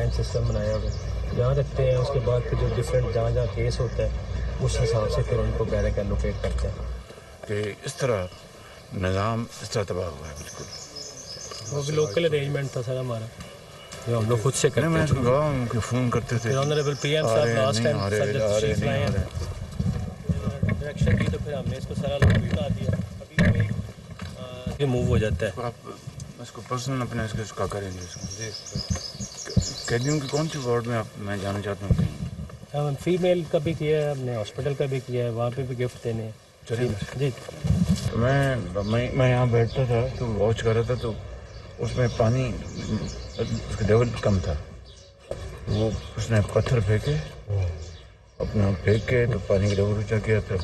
Line system बनाया हुआ है, जहाँ रखते हैं उसके बाद फिर जो डिफरेंट जहाँ जहाँ केस होता है उस हिसाब से फिर उनको बैरक एलोकेट करते हैं कि इस तरह निज़ाम इस तरह तबाह हुआ है बिल्कुल। वो भी लोकल अरेंजमेंट था सर हमारा, जो हम लोग खुद से करते मैं इसको गवाह हूँ कि फ़ोन करते थे, फिर ऑनरेबल पीएम साहब लास्ट टाइम सर जब तशरीफ लाए हैं डायरेक्शन दी तो फिर हमने इसको सारा लोग बता दिया, अभी ये मूव हो जाता है। आप इसको पर्सनल अपने इसका करेंगे इसको जी। कैदियों की कौन सी वार्ड में आप मैं जाना चाहता हूँ कहीं? हम फीमेल का भी किया है, हमने हॉस्पिटल का भी किया है, वहाँ पे भी गिफ्ट देने हैं। चलिए जी तो मैं यहाँ बैठता था तो वॉच कर रहा था, तो उसमें पानी उसका लेवल कम था, वो उसने पत्थर फेंके अपना फेंक के तो पानी का लेवल ऊँचा किया, फिर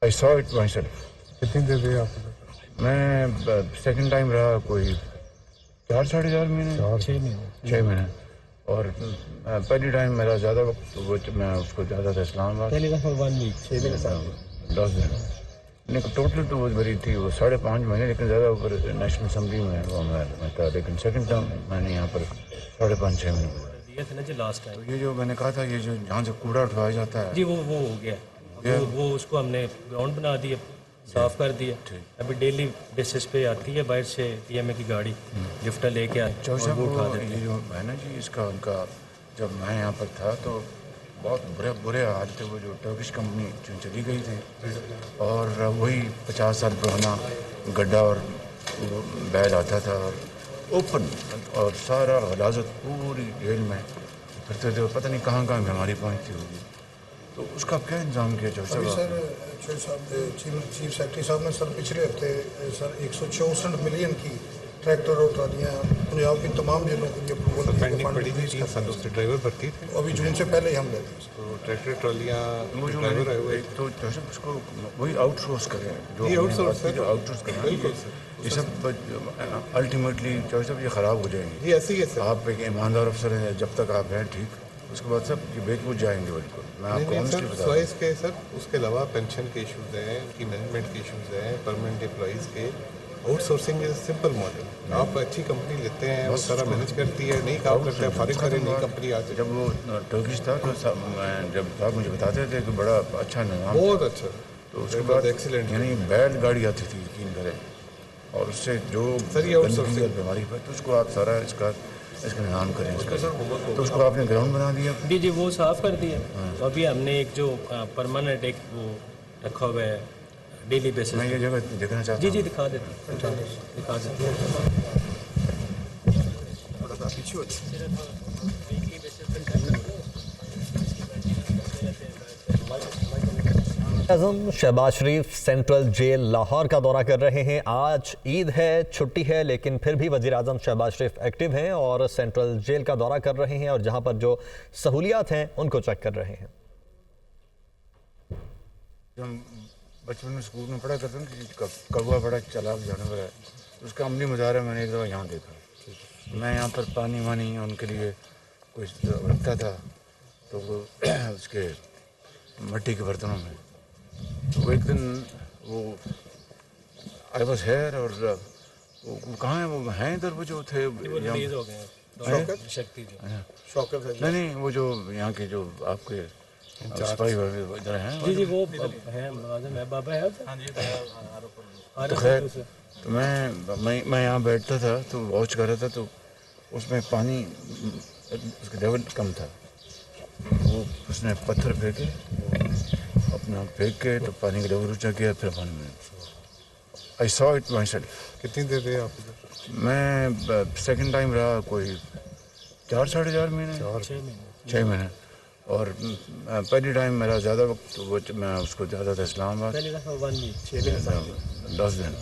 I saw it my self. कितनी देर रहे आप? मैं सेकंड टाइम रहा कोई 4-4.5 महीने 6 महीने, और पहली टाइम मेरा ज़्यादा वक्त वो मैं उसको ज़्यादा था इस्लामाबाद, पहले दफ़ा 1 वीक 6 महीने साथ 10 दिन, लेकिन टोटल तो वो बड़ी थी वो 5.5 महीने, लेकिन ज़्यादा ऊपर नेशनल असम्बली में वो मैं था, लेकिन सेकंड टाइम मैंने यहाँ पर 5.5-6 महीने दिया था ना जी लास्ट टाइम। तो ये जो मैंने कहा था ये जो यहाँ से कूड़ा उठवाया जाता है जी वो हो गया, वो उसको हमने ग्राउंड बना दिया, साफ कर दिया, अभी डेली बेसिस पे आती है बाहर से पीएमए की गाड़ी लिफ्टर लेके आती है, वो उठा देते ये जो है ना जी इसका उनका, जब मैं यहाँ पर था तो बहुत बुरे हाल थे, वो जो टर्किश कंपनी जो चली गई थी, और वही 50 साल पुराना गड्ढा और बैल आता था और ओपन, और सारा गलाजत पूरी जेल में फिरते थे, पता नहीं कहाँ कहाँ बीमारी पहुँचती होगी, तो उसका क्या इंतजाम किया जाए? अभी सर चीफ सेक्रेटरी साहब ने सर पिछले हफ्ते सर 164 मिलियन की ट्रैक्टर और ट्रालियाँ पंजाब की तमाम जेलों के लिए अप्रूवल पेंडिंग पड़ी थी 3 साल, उसके ड्राइवर भर्ती थे, अभी जून से पहले ही हम लेते हैं। तो ट्रैक्टर ट्रॉलियाँ वो जो ड्राइवर आए हुए तो जोसेफ उसको वही आउटसोर्स करें, जी, आउटसोर्स जो आउटसोर्स करें, बिल्कुल सर, ये सब अल्टीमेटली जोसेफ ये ख़राब हो जाएंगे। जी ऐसे ही है सर। आप एक ईमानदार अफसर हैं, जब तक आप हैं ठीक, उसके बाद सब ये बेच बुझ जाएंगे बिल्कुल, मैं आपको नहीं ऑनेस्टली सर, बता सॉइस के सर उसके अलावा पेंशन के इशूज़ हैं, उनकी मैनेजमेंट के इशूज़ हैं, परमानेंट एम्प्लॉइज़ के, आउटसोर्सिंग इज सिंपल मॉडल, आप अच्छी कंपनी लेते हैं वो सारा मैनेज करती है, नहीं काम करते हैं फारिग करें, नई कंपनी आती है। जब वो टर्किश था तो जब आप मुझे बताते थे कि बड़ा अच्छा निज़ाम, बहुत अच्छा, तो उसके बाद एक्सीलेंट, यानी बैल गाड़ी आती थी यकीन करें, और उससे जो सर ये आउटसोर्सिंग बीमारी पर, तो उसको आप सारा इसका निज़ाम करें इसका, तो उसको आपने ग्राउंड बना दिया? जी वो साफ कर दिया, तो अभी हमने एक जो परमानेंट एक वो रखा हुआ है डेली बेसिस। मैं ये जगह देखना चाहता हूँ। जी दिखा देते हैं पीछे आज़म शहबाज शरीफ सेंट्रल जेल लाहौर का दौरा कर रहे हैं। आज ईद है, छुट्टी है, लेकिन फिर भी वज़ीर आज़म शहबाज शरीफ एक्टिव हैं और सेंट्रल जेल का दौरा कर रहे हैं और जहां पर जो सहूलियात हैं उनको चेक कर रहे हैं। हम बचपन में स्कूल में पढ़ा करते हैं कि कौवा बड़ा चालाक जानवर है, उसका अमली मुजाहरा मैंने एक दफ़ा यहाँ देखा। मैं यहाँ पर पानी वानी उनके लिए कुछ रखता था, तो वो उसके मिट्टी के बर्तनों में, तो वो एक दिन वो आई वॉज हेयर, और वो कहाँ है, वो हैं इधर, वो जो थे रिलीज हो गए शक्ति जो नहीं वो जो यहाँ के जो आपके सिपाही इधर हैं, जी वो है मुलाजिम है, बाबा है। तो खैर तो मैं यहाँ बैठता था तो वॉच कर रहा था, तो उसमें पानी उसका लेवल कम था, वो उसने पत्थर फेंके अपना फेंक के तो पानी का लेवल ऊँचा किया, फिर पानी में I saw it my self. कितनी देर रहे आप? मैं सेकंड टाइम रहा कोई 4-4.5 महीने 6 महीने, और पहली टाइम मेरा ज़्यादा वक्त वो मैं उसको ज़्यादा था इस्लामाबाद, पहले दफ़ा 1 वीक 6 महीने 10 दिन,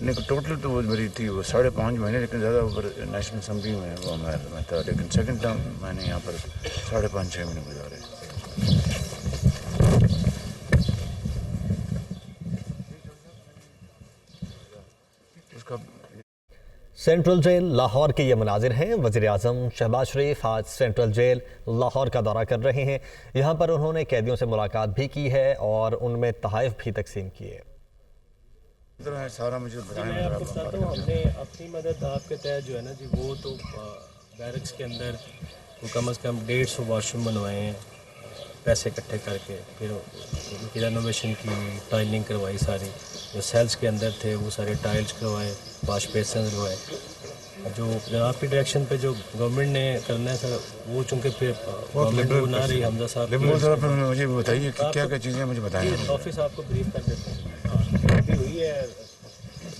लेकिन टोटल तो वो मेरी थी वो 5.5 महीने, लेकिन ज़्यादा ऊपर नेशनल असम्बली में वो मैं था, लेकिन सेकंड टाइम मैंने यहाँ पर 5.5-6 महीने गुजारे। सेंट्रल जेल लाहौर के ये मनाजिर हैं। वज़ीर आज़म शहबाज शरीफ आज सेंट्रल जेल लाहौर का दौरा कर रहे हैं। यहाँ पर उन्होंने कैदियों से मुलाकात भी की है और उनमें तोहफ़े भी तकसीम किए। सारा मुझे मैं आपको बताता हूँ, हमने अपनी मदद आपके तहत जो है ना जी, वो तो बैरक्स के अंदर वो कम से कम 150 वॉशरूम बनवाए हैं पैसे इकट्ठे करके, फिर उनकी रेनोवेशन की, टाइलिंग करवाई सारी, जो सेल्स के अंदर थे वो सारे टाइल्स करवाए, वॉश बेसन करवाए। जो जनाब की डायरेक्शन पे जो गवर्नमेंट ने करना है सर, वो चूँकि फिर गवर्नमेंट को ना रही हमजा साहब लिबरल तरफ में मुझे बताइए कि क्या क्या चीज़ें मुझे बताएं। ऑफिस आपको ब्रीफ कर देते हैं। अभी हुई है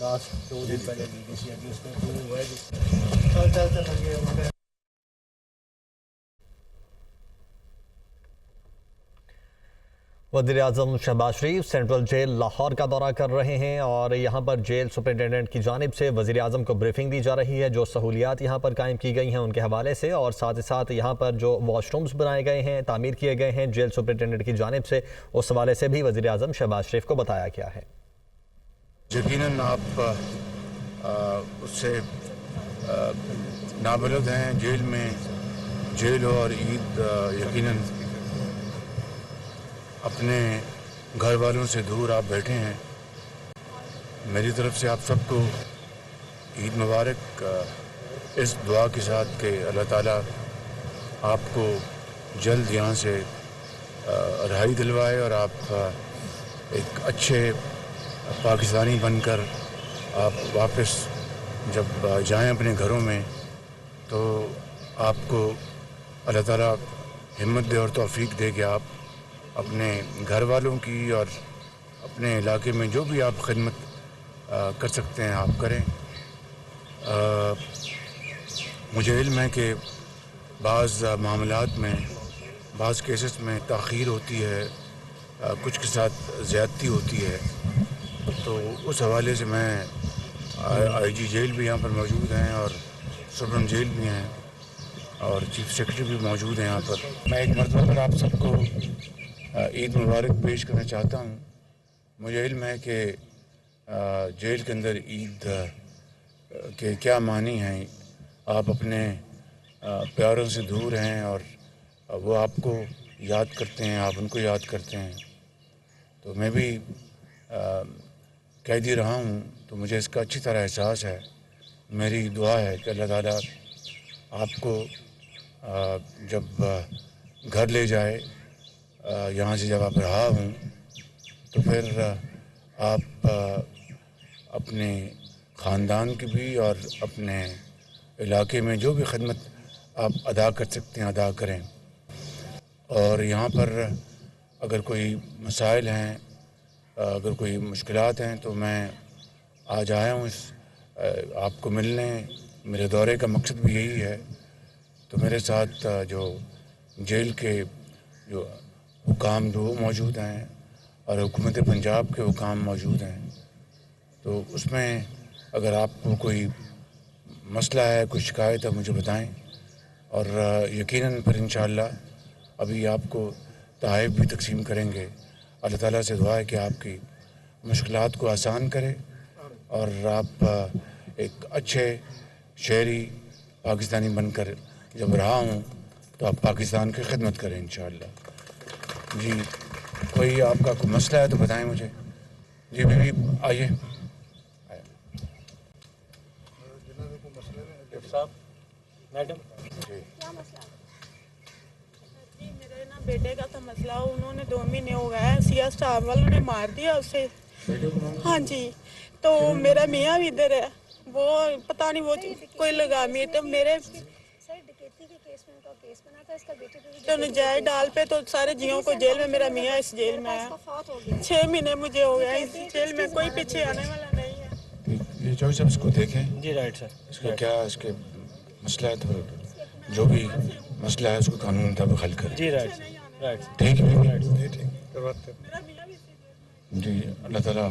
लास्ट 2 दिन पहले बीडीसी अभी उसमें शुरू हुआ है जी। वज़ीर-ए-आज़म शहबाज शरीफ सेंट्रल जेल लाहौर का दौरा कर रहे हैं और यहाँ पर जेल सुपरिटेंडेंट की जानिब से वज़ीर-ए-आज़म को ब्रीफिंग दी जा रही है, जो सहूलियात यहाँ पर कायम की गई हैं उनके हवाले से, और साथ ही साथ यहाँ पर जो वॉशरूम्स बनाए गए हैं, तामीर किए गए हैं जेल सुपरिटेंडेंट की जानिब से, उस हवाले से भी वज़ीर-ए-आज़म शहबाज शरीफ को बताया गया है। यकीनन आप उससे नाबलद हैं। जेल में जेल और ईद यकीनन अपने घर वालों से दूर आप बैठे हैं। मेरी तरफ से आप सबको ईद मुबारक, इस दुआ के साथ कि अल्लाह ताला आपको जल्द यहाँ से रहाई दिलवाए और आप एक अच्छे पाकिस्तानी बनकर आप वापस जब जाएं अपने घरों में तो आपको अल्लाह ताला हिम्मत दे और तौफीक दे कि आप अपने घर वालों की और अपने इलाके में जो भी आप खिदमत कर सकते हैं आप करें। मुझे इल्म है कि बाज़ मामलात में, बाज़ केसेस में ताख़ीर होती है, कुछ के साथ ज़्यादती होती है, तो उस हवाले से मैं आईजी जेल भी यहाँ पर मौजूद हैं और सुप्रीम जेल भी हैं और चीफ सेक्रेटरी भी मौजूद हैं यहाँ पर। मैं एक मरतबा पर आप सबको ईद मुबारक पेश करना चाहता हूँ। मुझे इल्म है कि जेल के अंदर ईद के क्या मानी हैं। आप अपने प्यारों से दूर हैं और वो आपको याद करते हैं, आप उनको याद करते हैं। तो मैं भी कैदी रहा हूँ तो मुझे इसका अच्छी तरह एहसास है। मेरी दुआ है कि अल्लाह ताला आपको जब घर ले जाए, यहाँ से जब आप रहा हूँ तो फिर आप अपने ख़ानदान की भी और अपने इलाके में जो भी खिदमत आप अदा कर सकते हैं अदा करें। और यहाँ पर अगर कोई मसाइल हैं, अगर कोई मुश्किलात हैं तो मैं आज आया हूँ आपको मिलने। मेरे दौरे का मकसद भी यही है। तो मेरे साथ जो जेल के जो हुकाम जो मौजूद हैं और हुकूमत पंजाब के हुकाम मौजूद हैं, तो उसमें अगर आपको कोई मसला है, कोई शिकायत है, मुझे बताएं और यकीनन फिर इंशाअल्लाह अभी आपको तोहफ़े भी तकसीम करेंगे। अल्लाह ताला से दुआ है कि आपकी मुश्किलात को आसान करे और आप एक अच्छे शहरी पाकिस्तानी बनकर जब रहा हूँ तो आप पाकिस्तान की खिदमत करें इंशाअल्लाह। जी, कोई आपका कोई मसला है तो बताएं मुझे। जी बीबी आइए। साहब मैडम क्या मसला? जी मेरे ना बेटे का तो मसला, उन्होंने 2 महीने हो गए हैं, सीएस स्टाफ वालों ने मार दिया उसे। हाँ जी, तो मेरा मियाँ भी इधर है, वो पता नहीं वो कोई लगामी, तो मेरे तो नजायज डाल पे तो सारे जियों को जेल में, मेरा मियाँ इस जेल में है। 6 महीने मुझे हो गया इस जेल में, कोई पीछे आने वाला नहीं है। ये जो सब इसको देखें। जी राइट सर। इसका क्या इसके मसला है तो जो भी मसला है उसको कानून मुताबिक हल करें। जी राइट राइट ठीक है जी। अल्लाह ताला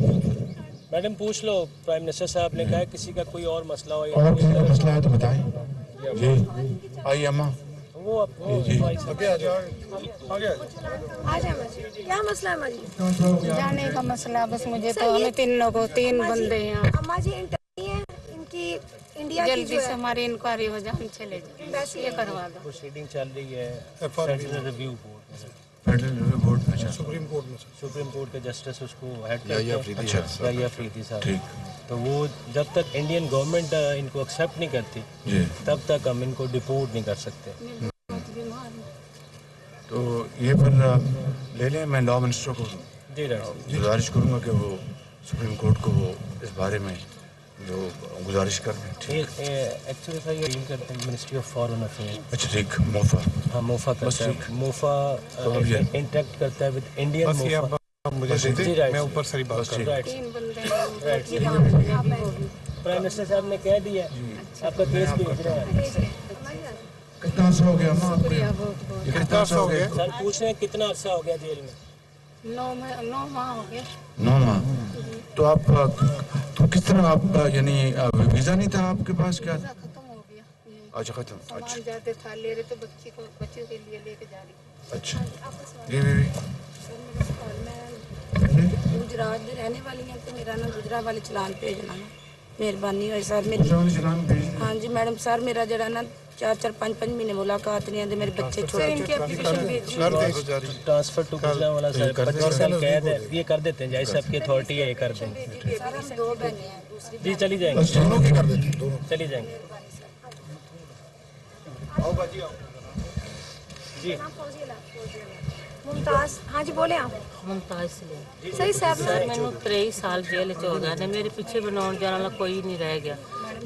मैडम पूछ लो, प्राइम मिनिस्टर साहब ने कहा है किसी का कोई और मसला हो और कोई मसला है तो बताएं। जी आइए अम्मा। वो क्या मसला है माजी? जाने का मसला बस मुझे तो, हमें 3 बंदे हैं। अम्मा जी इनकी इंडिया की जल्दी से हमारी इंक्वायरी हो जाए, हम चले जाए, ये करवा दो। प्रोसीडिंग चल रही है फेडरल रिव्यू बोर्ड में, फेडरल रिव्यू बोर्ड में। सुप्रीम कोर्ट में सुप्रीम कोर्ट के जस्टिस उसको हेड करते हैं। या अफरीदी साहब। या अफरीदी साहब। ठीक। तो वो जब तक इंडियन गवर्नमेंट इनको एक्सेप्ट नहीं करती जी तब तक हम इनको डिपोर्ट नहीं कर सकते। तो ये फिर ले लें, मैं लॉ मिनिस्टर को जी डॉक्टर गुजारिश करूँगा कि वो सुप्रीम कोर्ट को वो इस बारे में जो गुजारिश कर दें। ठीक, एक्चुअली सर ये डील करते हैं मिनिस्ट्री ऑफ फॉरेन अफेयर्स। अच्छा ठीक, मोफा हाँ मोफा करता है, मोफा इंटरेक्ट करता है विद इंडियन बस ये मोफा। आप मुझे दे जी, दें, right. मैं ऊपर सारी बात कर राइट 3 बंदे राइट प्राइम मिनिस्टर साहब ने कह दिया आपका केस भेज रहे हैं। कितना अर्सा हो गया अम्मा आपको? कितना अर्सा हो गया? सर पूछ रहे हैं कितना अरसा हो गया जेल में? 9 माह हो गए। 9 माह। तो आप तो किस तरह आप यानी वीज़ा नहीं था आपके पास क्या? खत्म हो गया। अच्छा खत्म। अच्छा सामान जाते था ले रहे तो बच्चे के लिए लेके जा रही। अच्छा जी बीवी मैं गुजरात में रहने वाली हैं तो मेरा ना गुजरात वाले चलान भेजना है मेहरबानी होए सर मेरी। हाँ जी मैडम सर मेरा जरा ना 4-4 5-5 महीने मुलाकात नहीं आते मेरे बच्चे छोटे इनकी एप्लीकेशन भेज ट्रांसफर टू गुजरात वाला सर 25 साल कैद है, ये कर देते हैं, जैसे सबकी अथॉरिटी है ये कर देंगे। सर हम 2 बहनें हैं दूसरी जी चली जाएंगे, दोनों की कर देते हैं, दोनों। चली जाएंगे। आओ बाजी आओ जी। मुमताज हाँ जी बोले आप मुमताज से सही साहब सर मैंने 23 साल जेल च हो गया ने मेरे पीछे बनाने जाने वाला कोई नहीं रह गया।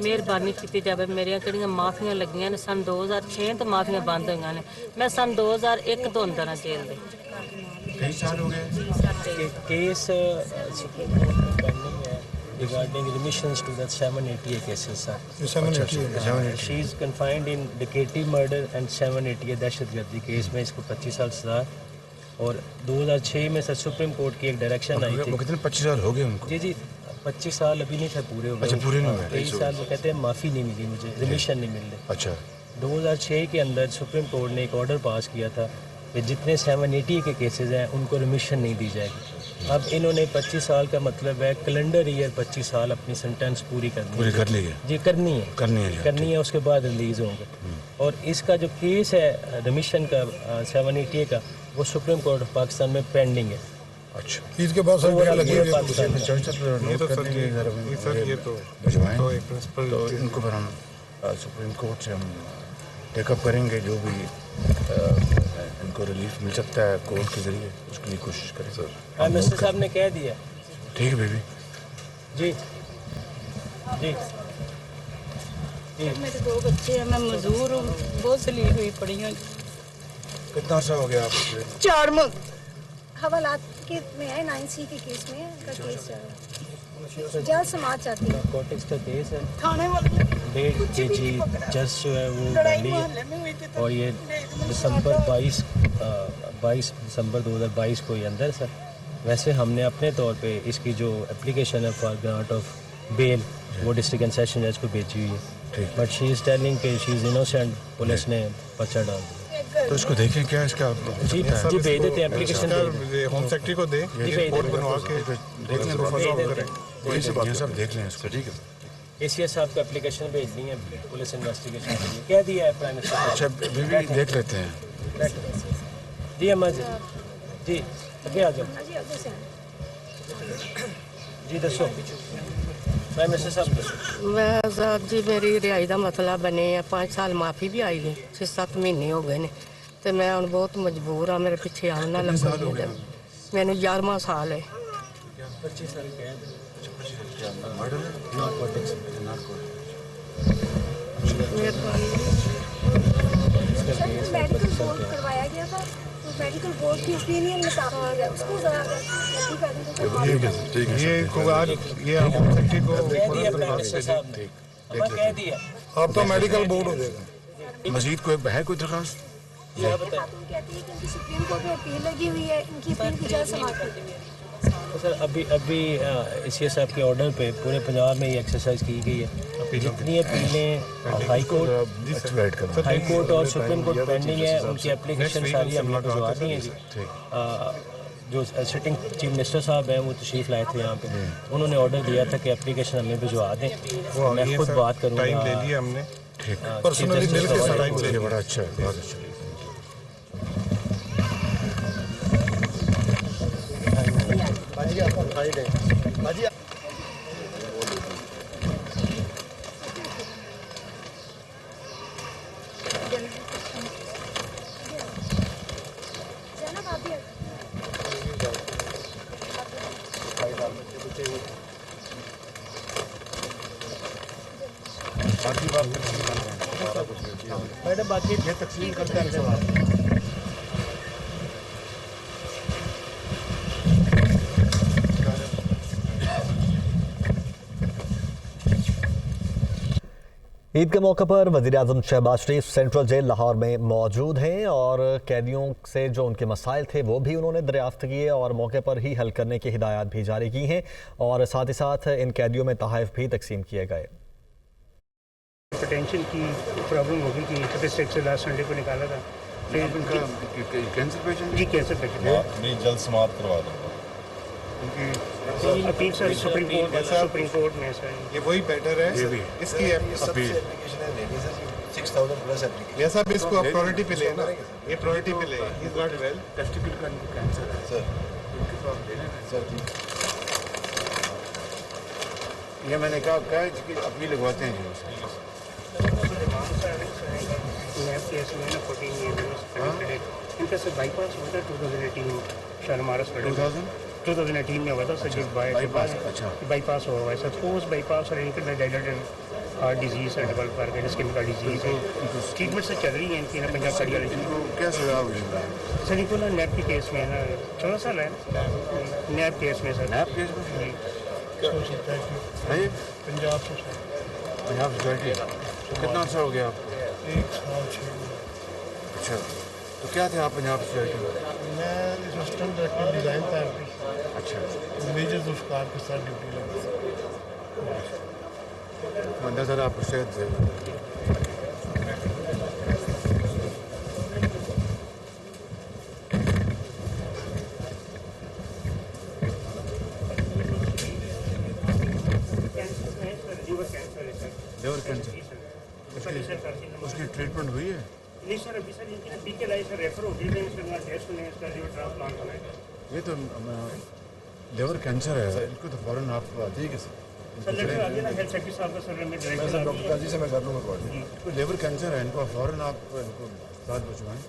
मेहरबानी की जाए मेरी कड़ियाँ माफियाँ लगियां ने सन 2006 तो माफियाँ बंद हुई ने। मैं सन 2001 तो अंदर हाँ जेल दे। कई साल हो गए केस सुप्रीम कोर्ट में पेंडिंग है regarding remissions to that 780 cases sir. 780 She is confined in Dakati murder and 780 दहशतगर्दी केस में इसको 25 साल सजा। और 2006 में सर सुप्रीम कोर्ट की एक डायरेक्शन आई थी। वो कितने 25 साल हो गए उनको? जी जी 25 साल अभी नहीं थे पूरे हो गए। अच्छा पूरे नहीं हुए। 23 साल वो कहते हैं माफ़ी नहीं मिली मुझे, रिमिशन नहीं मिल रही। अच्छा 2006 के अंदर सुप्रीम कोर्ट ने एक ऑर्डर पास किया था कि जितने 780 के केसेस हैं उनको रिमिशन नहीं दी जाएगी। अब इन्होंने 25 साल का मतलब है कैलेंडर ईयर 25 साल अपनी सेंटेंस पूरी करनी पूरी है। कर ली है? जी करनी है करनी है उसके बाद रिलीज़ होंगे। और इसका जो केस है रिमिशन का 780 का वो सुप्रीम कोर्ट ऑफ पाकिस्तान में पेंडिंग है। अच्छा ईद के बाद सर डेट लगी हुई है। चर्चा तो ये तो नोट कर सर देंगे ये सर ये तो भिजवाएं तो एक प्रिंसिपल तो इनको फिर हम सुप्रीम कोर्ट से हम टेकअप करेंगे जो भी इनको रिलीफ मिल सकता है कोर्ट के जरिए उसके लिए कोशिश करें सर। प्राइम मिनिस्टर साहब ने कह दिया। ठीक है बेबी जी जी जी मेरे 2 बच्चे हैं, मैं मजदूर हूँ, बहुत सलील हुई पड़ी हूँ। कितना अर्सा हो गया आपको? 4 माह हवालात के में है 9C के केस में का केस चल रहा है जल्द समाज चाहती है नारकोटिक्स का केस है। थाने वाले 1.5 kg जज जो है वो गाड़ी है और ये दिसंबर 22 दिसंबर 2022 को ये अंदर सर। वैसे हमने अपने तौर पे इसकी जो एप्लीकेशन है फॉर ग्रांट ऑफ बेल वो डिस्ट्रिक्ट एंड सेशन जज को भेजी हुई है। बट शी इज़ टेलिंग कि शी इज़ इनोसेंट, पुलिस ने पर्चा डाल दिया। तो इसको देखें क्या इसका जी जी भेज देते हैं एप्लीकेशन होम सेक्रेटरी को दे रिपोर्ट बनवा के देख लें ये सब देख लें इसको। ठीक है ACS साहब को एप्लीकेशन भेजनी है पुलिस इन्वेस्टिगेशन के लिए, कह दिया है प्राइम मिनिस्टर। अच्छा बीबी देख लेते हैं। जी अम्मा जी जी आगे आ जाओ जी दसो प्राइम मिनिस्टर साहब दसो। मैं साहब जी मेरी रिहाई का मसला बने 5 साल माफ़ी भी आई है 6-7 महीने हो गए ने तो मैं हम बहुत मजबूर हाँ मेरे पीछे आना लगा मैंने 11वां साल है। 25 साल कैद मेडिकल बोर्ड करवाया गया था तो मेडिकल बोर्ड की ओपिनियन मुताबिक उसको जरा जल्दी कर दें तो ये होम सेक्रेटरी को कह दिया प्राइम मिनिस्टर साहब ने, अम्मा कह दिया। अब तो मेडिकल बोर्ड हो जाएगा। मजीद कोई है कोई दरखास्त? क्या बताएं खातून कहती है कि इनकी सुप्रीम कोर्ट में अपील लगी हुई है इनकी अपील की जल्द समाप्त कर देंगे। तो सर अभी ACS साहब के ऑर्डर पे पूरे पंजाब में ये एक्सरसाइज की गई है। जितनी अपीलें हाई कोर्ट और सुप्रीम कोर्ट पेंडिंग है उनकी एप्लीकेशन सारी हमने भिजवा दी है जी। जो सिटिंग चीफ मिनिस्टर साहब हैं वो तशरीफ लाए थे यहाँ पे, उन्होंने ऑर्डर दिया था कि एप्लीकेशन हमें भिजवा दें। मैं खुद बात करूँगा। टाइम ले लिया हमने पर्सनली मिल के सारा टाइम ले लिया। बड़ा अच्छा है बहुत अच्छा। मैडम बाकी ये तकसीम करते हैं सवाल। ईद के मौके पर वज़ीर-ए-आज़म शहबाज शरीफ सेंट्रल जेल लाहौर में मौजूद हैं और कैदियों से जो उनके मसाइल थे वो भी उन्होंने दरियाफ्त किए और मौके पर ही हल करने की हिदायत भी जारी की हैं और साथ ही साथ इन कैदियों में तोहफ़े भी तकसीम किए गए। टेंशन की प्रॉब्लम होगी कि स्टेटिस्टिक से लास्ट संडे को निकाला था। कैंसर पेशेंट जी कैंसर पेशेंट नहीं, जल्द समाप्त करवा देंगे। उनकी अपील सर सुप्रीम कोर्ट में सर ये वही बेटर है इसकी अपील। ये सब इसको आप प्रायोरिटी पे ले ना, ये प्रायोरिटी पे ले। He is not well, testicle का कैंसर है सर। उनके पास लेना है सर। ये मैंने कहा इसकी अपील लगवाते हैं जी। इनका सर बाईपास हुआ था 2018 शालीमार हॉस्पिटल 2018 में हुआ था सर। जिस बाईपास हुआ है सर, पोस्ट बाईपास और इनके डायलिटेड हार्ट डिजीज़ है, डेवलप कर गए, स्किन का डिजीज़ है। ट्रीटमेंट से चल रही है इनकी ना पंजाब कार्डियोलॉजी। क्या सजा हुई सर इनको ना नैब के केस में ना 14 साल है नैब केस में सर। नैब केस में पंजाब सोसाइटी। कितना अच्छा हो गया आपको? 1 साल 6 अच्छा, तो क्या थे आप पंजाब सोसाइटी में? मैं असिस्टेंट डायरेक्टर डिज़ाइन थेरेपी। अच्छा, मेजर जुल्फ़कार के साथ ड्यूटी लगी। अंदर सर आपको सेहत से लिवर कैंसर उसकी ट्रीटमेंट हुई है? नहीं सर, अभी सर इनकी पीके लाई सर रेफर हो गई है, इसका टेस्ट होने इसका लिवर ट्रांसप्लांट होना है। ये तो लिवर कैंसर है, इनको तो फौरन आप ठीक है सर। सर लेटर आ गया ना हेल्थ सेक्रेटरी साहब का सर, मैं डायरेक्टर डॉक्टर काजी से मैं कर लूँगा कॉल। लिवर कैंसर है, इनको फौरन आप इनको साथ पहुँचवाएँ।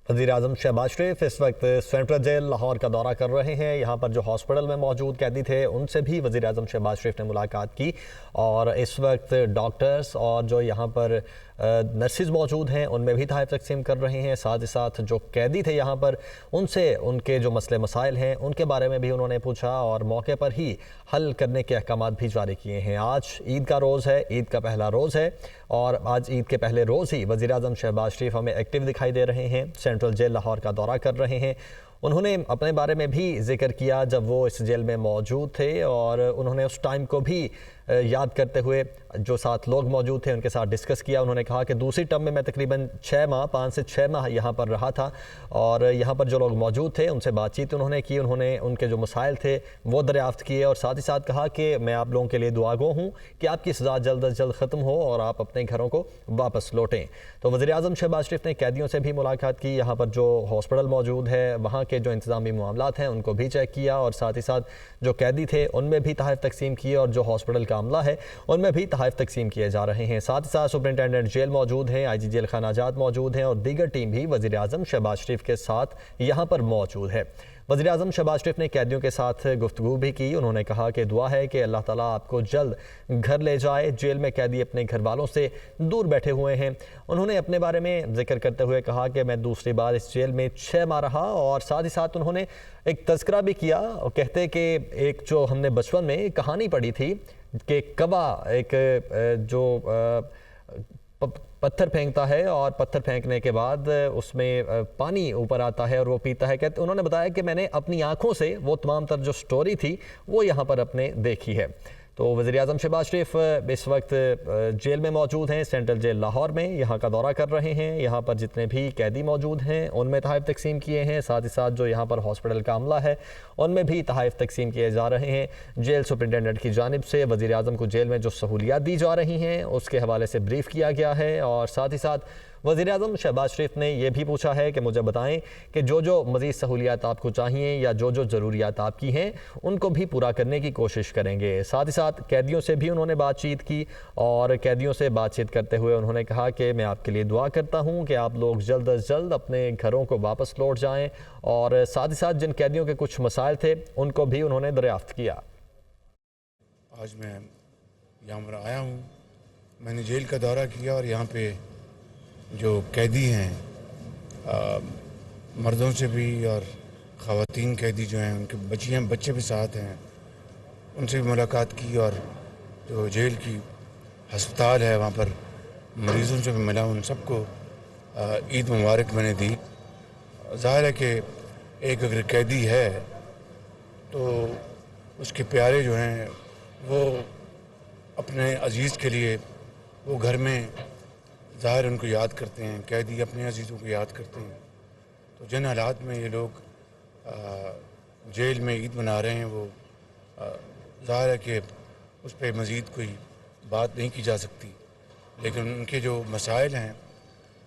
वज़ीर-ए-आज़म शहबाज शरीफ इस वक्त सेंट्रल जेल लाहौर का दौरा कर रहे हैं। यहाँ पर जो हॉस्पिटल में मौजूद कैदी थे उनसे भी वज़ीर-ए-आज़म शहबाज शरीफ ने मुलाकात की और इस वक्त डॉक्टर्स और जो यहाँ पर नर्सिस मौजूद हैं उनमें भी तोहफ़े तकसीम कर रहे हैं। साथ ही साथ जो कैदी थे यहाँ पर उनसे उनके जो मसले मसाइल हैं उनके बारे में भी उन्होंने पूछा और मौके पर ही हल करने के अहकाम भी जारी किए हैं। आज ईद का रोज़ है, ईद का पहला रोज़ है और आज ईद के पहले रोज़ ही वज़ीर-ए-आज़म शहबाज शरीफ हमें एक्टिव दिखाई दे रहे हैं, सेंट्रल जेल लाहौर का दौरा कर रहे हैं। उन्होंने अपने बारे में भी जिक्र किया जब वो इस जेल में मौजूद थे और उन्होंने उस टाइम को भी याद करते हुए जो 7 लोग मौजूद थे उनके साथ डिस्कस किया। उन्होंने कहा कि दूसरी टर्म में मैं तकरीबन 5 से 6 माह यहाँ पर रहा था और यहाँ पर जो लोग मौजूद थे उनसे बातचीत उन्होंने की, उन्होंने उनके जो मसाइल थे वो दरियाफ्त किए और साथ ही साथ कहा कि मैं आप लोगों के लिए दुआगो हूँ कि आपकी सज़ा जल्द अज जल्द ख़त्म हो और आप अपने घरों को वापस लौटें। तो वज़ीर-ए-आज़म शहबाज शरीफ ने कैदियों से भी मुलाकात की, यहाँ पर जो हॉस्पिटल मौजूद है वहाँ के जो इंतज़ामी मामलात हैं उनको भी चेक किया और साथ ही साथ जो कैदी थे उनमें भी तोहफ़े तकसीम किए और जो हॉस्पिटल का अमला है उनमें भी तोहफ़े तकसीम किए जा रहे हैं। साथ ही साथ सुपरिटेंडेंट जेल मौजूद हैं, IG जेल खाना आज़ाद मौजूद हैं और दीगर टीम भी वज़ीर-ए-आज़म शहबाज शरीफ के साथ यहाँ पर मौजूद है। वज़ीर-ए-आज़म शहबाज शरीफ ने कैदियों के साथ गुफ्तगू भी की। उन्होंने कहा कि दुआ है कि अल्लाह ताला आपको जल्द घर ले जाए। जेल में कैदी अपने घर वालों से दूर बैठे हुए हैं। उन्होंने अपने बारे में जिक्र करते हुए कहा कि मैं दूसरी बार इस जेल में 6 माह रहा और साथ ही साथ उन्होंने एक तज़किरा भी किया और कहते कि एक जो हमने बचपन में कहानी पढ़ी थी कि कौवा एक जो पत्थर फेंकता है और पत्थर फेंकने के बाद उसमें पानी ऊपर आता है और वो पीता है। कहते उन्होंने बताया कि मैंने अपनी आंखों से वो तमाम तर जो स्टोरी थी वो यहाँ पर अपने देखी है। तो वज़ीर-ए-आज़म शहबाज शरीफ इस वक्त जेल में मौजूद हैं, सेंट्रल जेल लाहौर में, यहाँ का दौरा कर रहे हैं। यहाँ पर जितने भी कैदी मौजूद हैं उनमें तोहफ़े तकसीम किए हैं। साथ ही साथ जो यहाँ पर हॉस्पिटल का अमला है उनमें भी तोहफ़े तकसीम किए जा रहे हैं। जेल सुपरिटेंडेंट की जानिब से वज़ीर-ए-आज़म को जेल में जो सहूलियात दी जा रही हैं उसके हवाले से ब्रीफ़ किया गया है और साथ ही साथ वज़ीर-ए-आज़म शहबाज शरीफ ने यह भी पूछा है कि मुझे बताएं कि जो जो मज़ीद सहूलियात आपको चाहिए या जो जो ज़रूरियात आपकी हैं उनको भी पूरा करने की कोशिश करेंगे। साथ ही साथ कैदियों से भी उन्होंने बातचीत की और कैदियों से बातचीत करते हुए उन्होंने कहा कि मैं आपके लिए दुआ करता हूँ कि आप लोग जल्द अज जल्द अपने घरों को वापस लौट जाएँ। और साथ ही साथ जिन कैदियों के कुछ मसाइल थे उनको भी उन्होंने दरियाफ्त किया। आज मैं यहाँ पर आया हूँ, मैंने जेल का दौरा किया और यहाँ पे जो कैदी हैं मर्दों से भी और ख़वातीन कैदी जो हैं उनके बच्चे भी साथ हैं, उनसे भी मुलाकात की और जो जेल की हस्पताल है वहाँ पर मरीज़ों से भी मिला, उन सबको ईद मुबारक मैंने दी। ज़ाहिर है कि एक अगर कैदी है तो उसके प्यारे जो हैं वो अपने अजीज़ के लिए वो घर में ज़ाहिर उनको याद करते हैं, कैदी अपने अजीज़ों को याद करते हैं। तो जिन हालात में ये लोग जेल में ईद मना रहे हैं वो ज़ाहिर है कि उस पर मज़ीद कोई बात नहीं की जा सकती, लेकिन उनके जो मसाइल हैं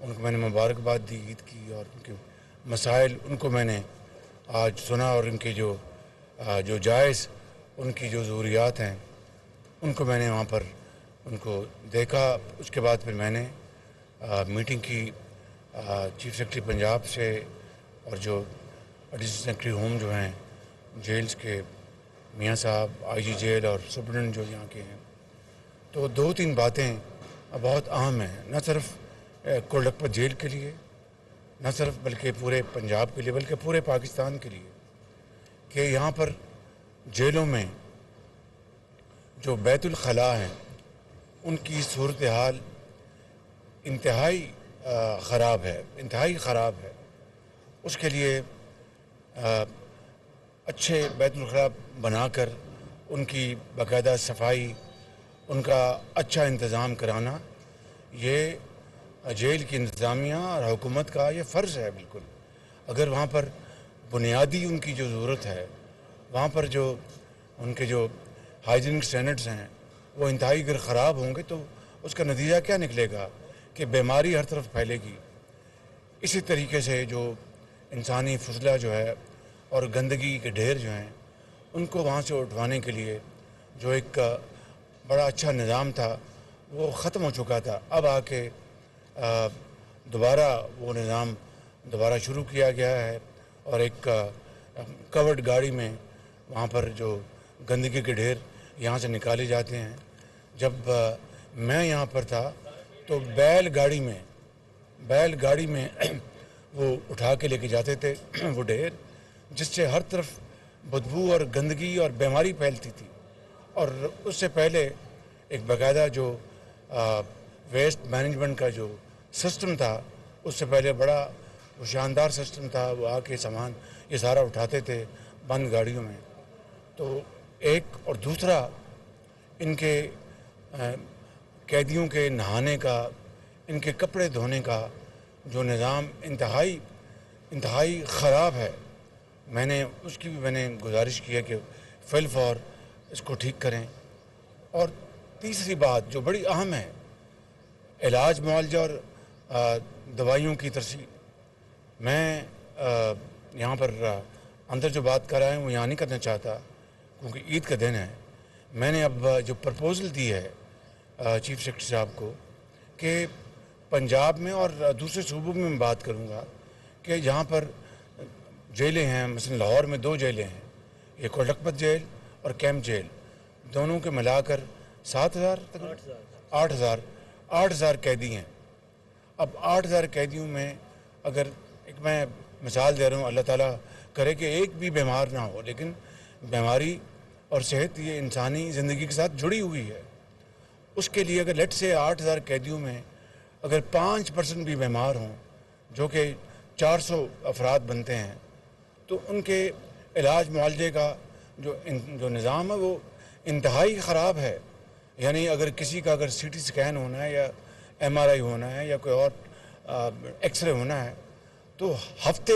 उनको मैंने मुबारकबाद दी ईद की, और उनके मसाइल उनको मैंने आज सुना और उनके जो जायज़ उनकी जो ज़रूरियात हैं उनको मैंने वहाँ पर उनको देखा। उसके बाद फिर मैंने मीटिंग की चीफ सेक्रेटरी पंजाब से और जो एडिशनल सेक्रेटरी होम जो हैं जेल्स के मियाँ साहब, आईजी जेल और सुप्रिटेंडेंट जो यहाँ के हैं। तो 2-3 बातें बहुत अहम हैं, न सिर्फ कोलखपत जेल के लिए, न सिर्फ बल्कि पूरे पंजाब के लिए, बल्कि पूरे पाकिस्तान के लिए, कि यहाँ पर जेलों में जो बैतुल खला हैं उनकी सूरत हाल इंतहाई ख़राब है। उसके लिए अच्छे बैतुल खला बनाकर उनकी बाकायदा सफाई, उनका अच्छा इंतज़ाम कराना, ये जेल की इंतज़ामिया और हुकूमत का ये फ़र्ज़ है बिल्कुल। अगर वहाँ पर बुनियादी उनकी जो ज़रूरत है, वहाँ पर जो उनके जो हाइजीनिक स्टैंडर्ड्स हैं वो इंतहाई अगर ख़राब होंगे तो उसका नतीजा क्या निकलेगा कि बीमारी हर तरफ फैलेगी। इसी तरीके से जो इंसानी फजला जो है और गंदगी के ढेर जो हैं उनको वहाँ से उठवाने के लिए जो एक बड़ा अच्छा निज़ाम था वो ख़त्म हो चुका था। अब आके दोबारा वो निज़ाम दोबारा शुरू किया गया है और एक कवर्ड गाड़ी में वहाँ पर जो गंदगी के ढेर यहाँ से निकाले जाते हैं। जब मैं यहाँ पर था तो बैलगाड़ी में वो उठा के लेके जाते थे वो ढेर, जिससे हर तरफ बदबू और गंदगी और बीमारी फैलती थी। और उससे पहले एक बाकायदा जो वेस्ट मैनेजमेंट का जो सिस्टम था, उससे पहले बड़ा वो शानदार सिस्टम था। वो आके सामान ये सारा उठाते थे बंद गाड़ियों में। तो एक और दूसरा, इनके कैदियों के नहाने का, इनके कपड़े धोने का जो निज़ाम इंतहाई ख़राब है। उसकी भी मैंने गुजारिश की है कि फिल फॉर इसको ठीक करें। और तीसरी बात जो बड़ी अहम है, इलाज मुआवजा और दवाइयों की तरसीह। मैं यहाँ पर अंदर जो बात कर रहा है वो यहाँ नहीं करना चाहता क्योंकि ईद का दिन है। मैंने अब जो प्रपोज़ल दी है चीफ सेक्रेटरी साहब को कि पंजाब में और दूसरे सूबों में मैं बात करूँगा कि जहाँ पर जेलें हैं, मसलन लाहौर में 2 जेलें हैं, एक कोलखपत जेल और कैंप जेल, दोनों के मिलाकर 8,000 कैदी हैं। अब 8,000 कैदियों में अगर एक मैं मिसाल दे रहा हूँ, अल्लाह ताला करे कि एक भी बीमार ना हो, लेकिन बीमारी और सेहत ये इंसानी ज़िंदगी के साथ जुड़ी हुई है। उसके लिए अगर लेट से 8,000 कैदियों में अगर 5% भी बीमार हों, जो कि 400 अफराद बनते हैं, तो उनके इलाज मुआवजे का जो निज़ाम है वो इंतहाई ख़राब है। यानी अगर किसी का अगर CT स्कैन होना है या MRI होना है या कोई और एक्सरे होना है तो हफ्ते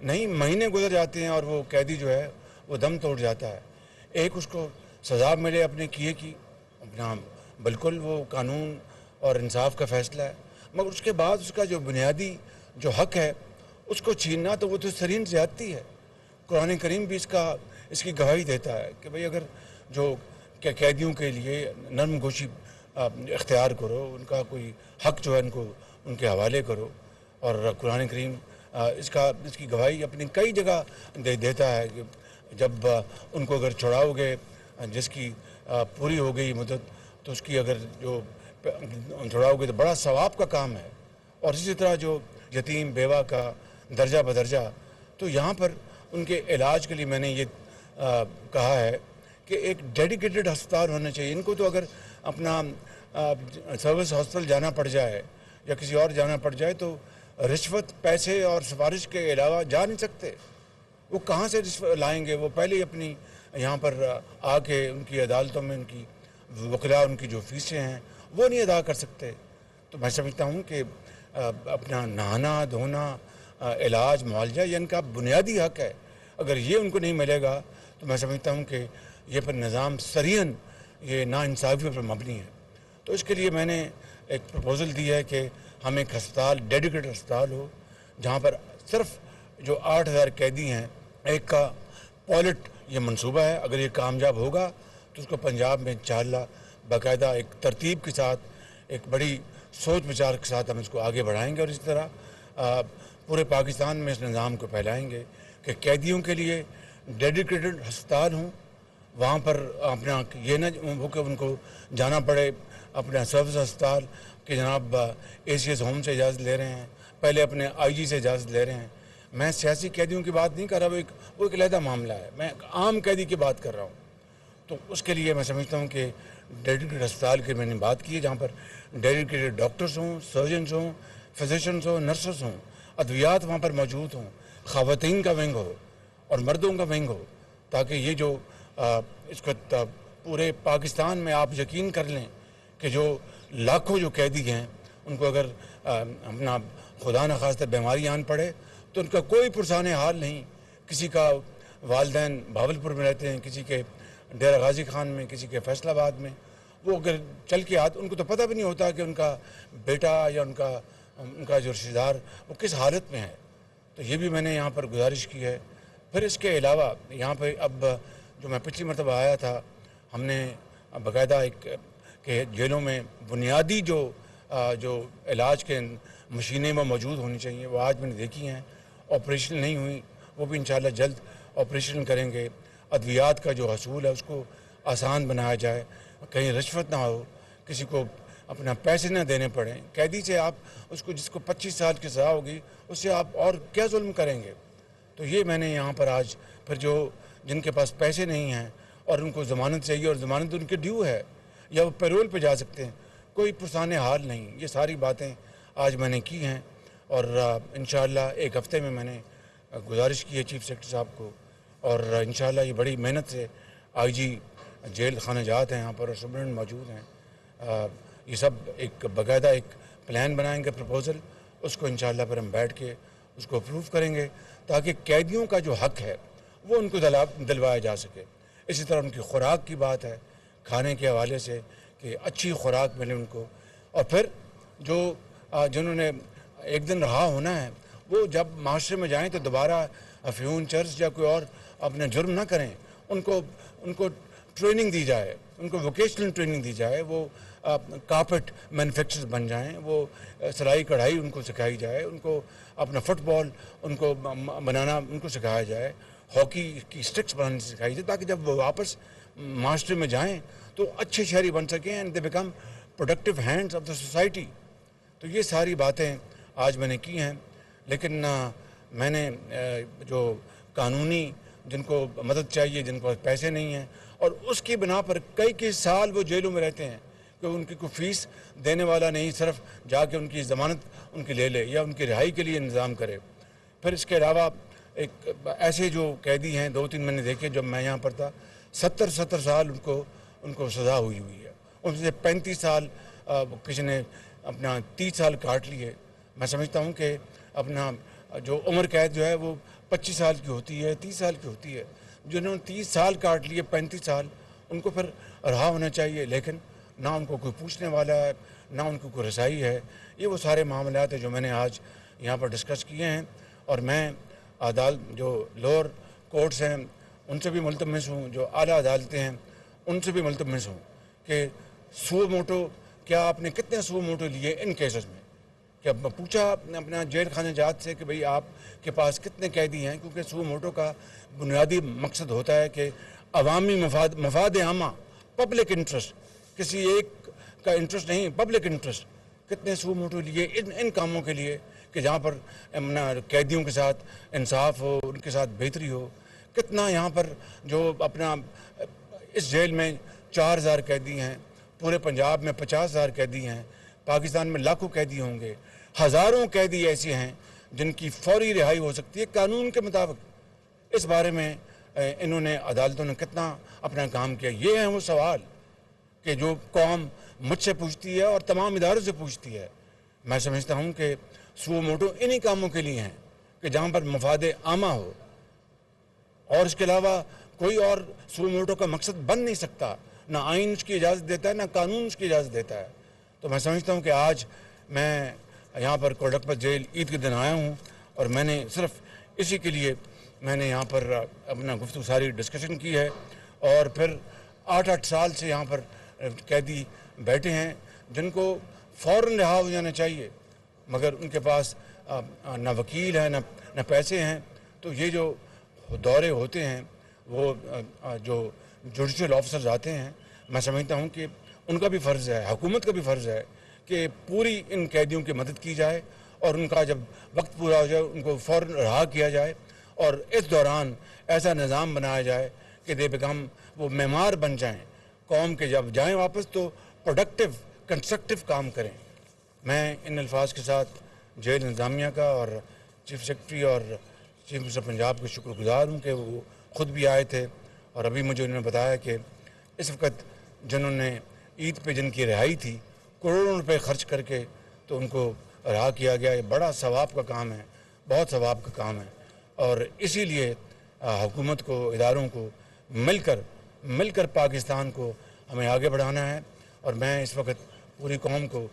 नहीं महीने गुजर जाते हैं और वो कैदी जो है वो दम तोड़ जाता है। एक उसको सज़ा मिले अपने किए की, अपना बिल्कुल वो कानून और इंसाफ का फ़ैसला है। مگر اس کے بعد اس کا جو بنیادی جو حق ہے اس کو چھیننا تو وہ تو سرین زیادتی ہے. قرآن کریم بھی اس کی گواہی دیتا ہے کہ بھئی اگر جو قیدیوں کے لیے نرم گوشی اختیار کرو، ان کا کوئی حق جو ہے ان کے حوالے کرو. اور قرآن کریم اس کی گواہی اپنی کئی جگہ دیتا ہے کہ جب ان کو اگر چھڑاؤ گے جس کی پوری ہو گئی مدت تو اس کی اگر جو چھڑاؤ گے تو بڑا ثواب کا کام ہے. اور اسی طرح جو یتیم بیوہ کا درجہ بدرجہ، تو یہاں پر ان کے علاج کے لیے میں نے یہ کہا ہے کہ ایک ڈیڈیکیٹڈ ہسپتال ہونا چاہیے. ان کو تو اگر اپنا سروس ہاسپٹل جانا پڑ جائے یا کسی اور جانا پڑ جائے تو رشوت، پیسے اور سفارش کے علاوہ جا نہیں سکتے. وہ کہاں سے رشوت لائیں گے؟ وہ پہلے ہی اپنی یہاں پر آ کے ان کی عدالتوں میں ان کی وکلاء ان کی جو فیسیں ہیں وہ نہیں ادا کر سکتے. تو میں سمجھتا ہوں کہ اپنا نہانا دھونا، علاج، معالجہ یہ ان کا بنیادی حق ہے. اگر یہ ان کو نہیں ملے گا تو میں سمجھتا ہوں کہ یہ پر نظام سرین یہ ناانصافی پر مبنی ہے. تو اس کے لیے میں نے ایک پروپوزل دی ہے کہ ہم ایک ہسپتال، ڈیڈیکیٹڈ ہسپتال ہو جہاں پر صرف جو 8,000 قیدی ہیں ایک کا پائلٹ یہ منصوبہ ہے. اگر یہ کامیاب ہوگا تو اس کو پنجاب میں انشاءاللہ باقاعدہ ایک ترتیب کے ساتھ، ایک بڑی سوچ بچار کے ساتھ ہم اس کو آگے بڑھائیں گے. اور اسی طرح پورے پاکستان میں اس نظام کو پھیلائیں گے کہ قیدیوں کے لیے ڈیڈیکیٹڈ ہسپتال ہوں. وہاں پر اپنا یہ نہ ہو کہ ان کو جانا پڑے اپنا سروس ہسپتال کہ جناب ACS ہوم سے اجازت لے رہے ہیں، پہلے اپنے IG سے اجازت لے رہے ہیں. میں سیاسی قیدیوں کی بات نہیں کر رہا، وہ ایک علیحدہ معاملہ ہے. میں عام قیدی کی بات کر رہا ہوں. تو اس کے لیے میں سمجھتا ہوں کہ ڈیڈیکیٹڈ ہسپتال کی میں نے بات کی ہے جہاں پر ڈیڈیکیٹڈ ڈاکٹرز ہوں، سرجنز ہوں، فزیشنز ہوں، نرسز ہوں، ادویات وہاں پر موجود ہوں، خواتین کا ونگ ہو اور مردوں کا ونگ ہو، تاکہ یہ جو اس کو پورے پاکستان میں آپ یقین کر لیں کہ جو لاکھوں جو قیدی ہیں ان کو اگر اپنا خدا نخواستہ بیماری آن پڑے تو ان کا کوئی پرسان حال نہیں. کسی کا والدین بھاولپور میں رہتے ہیں، کسی کے ڈیرہ غازی خان میں، کسی کے فیصل آباد میں. وہ اگر چل کے آتے ان کو تو پتہ بھی نہیں ہوتا کہ ان کا بیٹا یا ان کا جو رشتہ دار وہ کس حالت میں ہے. تو یہ بھی میں نے یہاں پر گزارش کی ہے. پھر اس کے علاوہ یہاں پہ اب جو میں پچھلی مرتبہ آیا تھا ہم نے باقاعدہ ایک کہ جیلوں میں بنیادی جو علاج کے مشینیں وہ موجود ہونی چاہیے، وہ آج میں نے دیکھی ہیں. آپریشن نہیں ہوئی، وہ بھی انشاءاللہ جلد آپریشن کریں گے. ادویات کا جو حصول ہے اس کو آسان بنایا جائے، کہیں رشوت نہ ہو، کسی کو اپنا پیسے نہ دینے پڑیں. قیدی سے آپ اس کو جس کو 25 سال کی سزا ہوگی اس سے آپ اور کیا ظلم کریں گے؟ تو یہ میں نے یہاں پر آج پھر جن کے پاس پیسے نہیں ہیں اور ان کو ضمانت چاہیے اور ضمانت ان کے ڈیو ہے یا وہ پیرول پہ جا سکتے ہیں، کوئی پرسان حال نہیں. یہ ساری باتیں آج میں نے کی ہیں اور انشاءاللہ ایک ہفتے میں نے گزارش کی ہے چیف سیکرٹری صاحب کو. اور انشاءاللہ یہ بڑی محنت سے IG جیل خانہ جات ہیں یہاں پر اور سپرنٹینڈنٹ موجود ہیں. یہ سب ایک باقاعدہ ایک پلان بنائیں گے، پروپوزل، اس کو انشاءاللہ پھر ہم بیٹھ کے اس کو اپروو کریں گے تاکہ قیدیوں کا جو حق ہے وہ ان کو دلوایا جا سکے. اسی طرح ان کی خوراک کی بات ہے، کھانے کے حوالے سے کہ اچھی خوراک ملے ان کو. اور پھر جنہوں نے ایک دن رہا ہونا ہے وہ جب معاشرے میں جائیں تو دوبارہ افیون، چرس یا کوئی اور اپنا جرم نہ کریں. ان کو ٹریننگ دی جائے، ان کو ووکیشنل ٹریننگ دی جائے، وہ کارپیٹ مینوفیکچرز بن جائیں، وہ سلائی کڑھائی ان کو سکھائی جائے، ان کو اپنا فٹ بال ان کو بنانا ان کو سکھایا جائے، ہاکی کی اسٹکس بنانی سکھائی جائے تاکہ جب وہ واپس معاشرے میں جائیں تو اچھے شہری بن سکیں and they become productive hands of the society. تو یہ ساری باتیں آج میں نے کی ہیں. لیکن میں نے جو قانونی جن کو مدد چاہیے، جن کو پیسے نہیں ہیں اور اس کی بنا پر کئی سال وہ جیلوں میں رہتے ہیں کہ ان کی کوئی فیس دینے والا نہیں، صرف جا کے ان کی ضمانت ان کی لے لے یا ان کی رہائی کے لیے انتظام کرے. پھر اس کے علاوہ ایک ایسے جو قیدی ہیں 2-3 میں نے دیکھے جب میں یہاں پر تھا، 70 سال ان کو سزا ہوئی ہے. ان سے 35 سال کسی نے اپنا 30 سال کاٹ لیے. میں سمجھتا ہوں کہ اپنا جو عمر قید جو ہے وہ 25 سال کی ہوتی ہے، 30 سال کی ہوتی ہے. جنہوں نے 30 سال کاٹ لیے، 35 سال ان کو پھر رہا ہونا چاہیے. لیکن ना उनको कोई पूछने वाला है, ना उनको कोई रसाई है। ये वो सारे मामलात हैं जो मैंने आज यहाँ पर डिस्कस किए हैं। और मैं जो लोअर कोर्ट्स हैं उनसे भी मुल्तमस हूँ, जो आला अदालतें हैं उनसे भी मुल्तमस हूँ कि सुओ मोटो, क्या आपने कितने सुओ मोटो लिए इन केसेस में। क्या पूछा अपना जेल खाने जात से कि भाई आपके पास कितने कैदी हैं, क्योंकि सुओ मोटो का बुनियादी मकसद होता है कि अवामी मफाद आमा, पब्लिक इंटरेस्ट, किसी एक का इंटरेस्ट नहीं, पब्लिक इंटरेस्ट। कितने सुओ मोटो लिए इन कामों के लिए कि जहाँ पर कैदियों के साथ इंसाफ हो, उनके साथ बेहतरी हो। कितना यहाँ पर जो अपना इस जेल में 4000 कैदी हैं, पूरे पंजाब में 50,000 कैदी हैं, पाकिस्तान में लाखों कैदी होंगे, हज़ारों कैदी ऐसे हैं जिनकी फौरी रिहाई हो सकती है कानून के मुताबिक। इस बारे में इन्होंने अदालतों ने कितना अपना काम किया। ये है वो सवाल कि जो कौम मुझसे पूछती है और तमाम इदारों से पूछती है। मैं समझता हूँ कि सुओ मोटो इन्हीं कामों के लिए हैं कि जहाँ पर मफाद आमा हो, और इसके अलावा कोई और सुओ मोटो का मकसद बन नहीं सकता। ना आइन उसकी इजाज़त देता है, ना कानून उसकी इजाज़त देता है। तो मैं समझता हूँ कि आज मैं यहाँ पर कोटकपत जेल ईद के दिन आया हूँ और मैंने सिर्फ इसी के लिए मैंने यहाँ पर अपना गुफ्तगू सारी डिस्कशन की है। और फिर 8-8 साल से यहाँ पर कैदी बैठे हैं जिनको फ़ौरन रिहा हो जाना चाहिए, मगर उनके पास ना वकील है, ना पैसे हैं। तो ये जो दौरे होते हैं, वो जो जुडिशल ऑफिसर्स आते हैं, मैं समझता हूँ कि उनका भी फ़र्ज़ है, हुकूमत का भी फ़र्ज़ है कि पूरी इन कैदियों की मदद की जाए और उनका जब वक्त पूरा हो जाए उनको फ़ौरन रिहा किया जाए। और इस दौरान ऐसा निज़ाम बनाया जाए कि दे बिकम वो मेमार बन जाएं, कौम के जब जाएं वापस तो प्रोडक्टिव कंस्ट्रक्टिव काम करें। मैं इन अल्फाज के साथ जेल इंतज़ामिया का और चीफ सेक्रेटरी और चीफ मिनिस्टर पंजाब के शुक्रगुजार हूँ कि वो ख़ुद भी आए थे और अभी मुझे उन्होंने बताया कि इस वक्त जिन्होंने ईद पे जिनकी रिहाई थी करोड़ों रुपए खर्च करके तो उनको रिहा किया गया। ये बड़ा सवाब का काम है, बहुत सवाब का काम है। और इसीलिए हुकूमत को, इदारों को मिलकर पाकिस्तान को हमें आगे बढ़ाना है। और मैं इस वक्त पूरी कौम को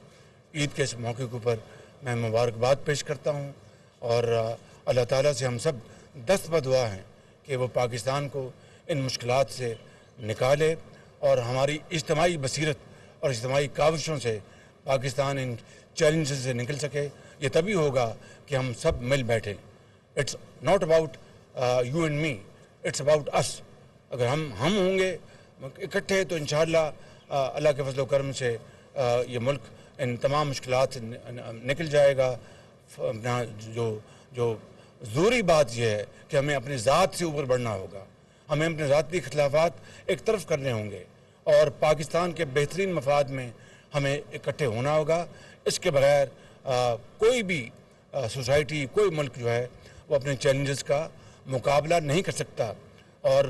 ईद के इस मौके के ऊपर मैं मुबारकबाद पेश करता हूँ और अल्लाह ताला से हम सब दस्त बदुआ हैं कि वो पाकिस्तान को इन मुश्किलात से निकाले और हमारी इज्तिमाई बसीरत और इज्तिमाई काविशों से पाकिस्तान इन चैलेंजेस से निकल सके। ये तभी होगा कि हम सब मिल बैठें। It's not about you and me, it's about us. अगर हम होंगे इकट्ठे तो इंशाअल्लाह अल्लाह के फजल करम से ये मुल्क इन तमाम मुश्किलात से निकल जाएगा। जो ज़रूरी बात यह है कि हमें अपनी ज़ात से ऊपर बढ़ना होगा, हमें अपने ज़ाती इख्तिलाफ़ात एक तरफ करने होंगे और पाकिस्तान के बेहतरीन मफाद में हमें इकट्ठे होना होगा। इसके बगैर कोई भी सोसाइटी, कोई मुल्क जो है वो अपने चैलेंजेस का मुकाबला नहीं कर सकता। और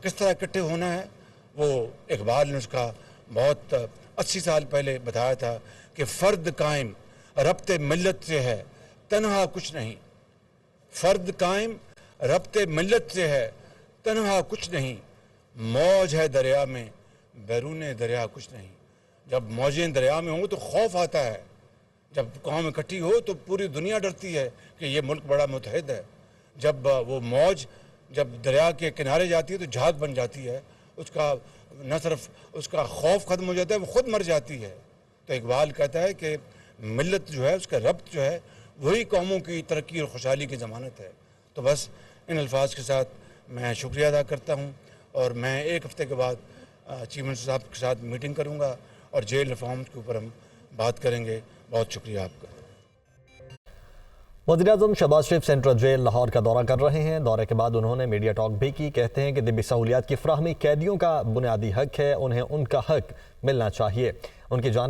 किस तरह इकट्ठे होना है वो इकबाल ने उसका बहुत 80 साल पहले बताया था कि फ़र्द कायम रब्ते मिल्लत से है, तन्हा कुछ नहीं। फ़र्द कायम रब्ते मिल्लत से है, तन्हा कुछ नहीं। मौज है दरिया में, बैरून दरिया कुछ नहीं। जब मौजें दरिया में हों तो खौफ आता है, जब कौम इकट्ठी हो तो पूरी दुनिया डरती है कि ये मुल्क बड़ा मुतहद है। जब वो मौज जब दरिया के किनारे जाती है तो झाग बन जाती है, उसका न सिर्फ उसका खौफ ख़त्म हो जाता है, वो ख़ुद मर जाती है। तो इकबाल कहता है कि मिल्लत जो है, उसका रब्त जो है, वही कौमों की तरक्की और खुशहाली की ज़मानत है। तो बस इन अल्फाज के साथ मैं शुक्रिया अदा करता हूँ और मैं एक हफ़्ते के बाद चीफ मिनिस्टर साहब के साथ मीटिंग करूँगा और जेल रिफॉर्म्स के ऊपर हम बात करेंगे। बहुत शुक्रिया आपका। वज़ीर-ए-आज़म शहबाज शरीफ सेंट्रल जेल लाहौर का दौरा कर रहे हैं। दौरे के बाद उन्होंने मीडिया टॉक भी की। कहते हैं कि तिब्बी सहूलियात की फराहमी कैदियों का बुनियादी हक है, उन्हें उनका हक मिलना चाहिए। उनकी जान